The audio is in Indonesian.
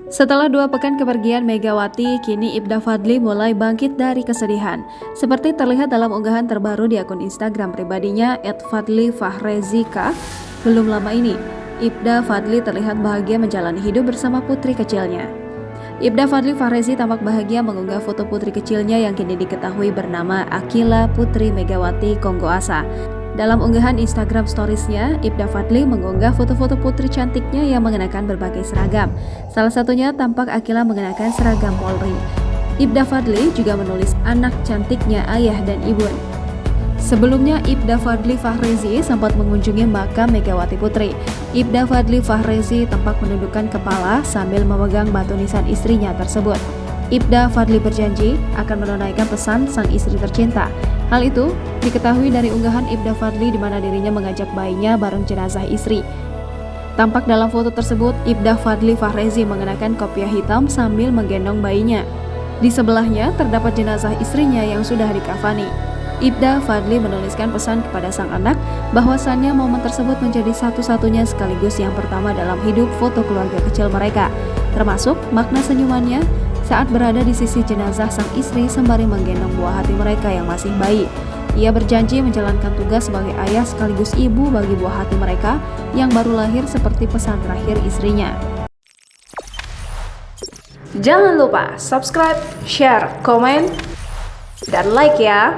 Setelah 2 pekan kepergian Megawati, kini Ibda Fadly mulai bangkit dari kesedihan. Seperti terlihat dalam unggahan terbaru di akun Instagram pribadinya @fadlyfahrezika. Belum lama ini, Ibda Fadly terlihat bahagia menjalani hidup bersama putri kecilnya. Ibda Fadly Fahrezi tampak bahagia mengunggah foto putri kecilnya yang kini diketahui bernama Akila Putri Megawati Konggoasa. Dalam unggahan Instagram Stories-nya, Ibda Fadly mengunggah foto-foto putri cantiknya yang mengenakan berbagai seragam. Salah satunya tampak Akila mengenakan seragam Polri. Ibda Fadly juga menulis anak cantiknya ayah dan ibu. Sebelumnya, Ibda Fadly Fahrezi sempat mengunjungi makam Megawati Putri. Ibda Fadly Fahrezi tampak menundukkan kepala sambil memegang batu nisan istrinya tersebut. Ibda Fadly berjanji akan menunaikan pesan sang istri tercinta. Hal itu diketahui dari unggahan Ibda Fadly di mana dirinya mengajak bayinya bareng jenazah istri. Tampak dalam foto tersebut, Ibda Fadly Fahrezi mengenakan kopiah hitam sambil menggendong bayinya. Di sebelahnya terdapat jenazah istrinya yang sudah dikafani. Ibda Fadly menuliskan pesan kepada sang anak bahwasannya momen tersebut menjadi satu-satunya sekaligus yang pertama dalam hidup foto keluarga kecil mereka, termasuk makna senyumannya saat berada di sisi jenazah sang istri sembari menggendong buah hati mereka yang masih bayi. Ia berjanji menjalankan tugas sebagai ayah sekaligus ibu bagi buah hati mereka yang baru lahir seperti pesan terakhir istrinya. Jangan lupa subscribe, share, komen, dan like ya!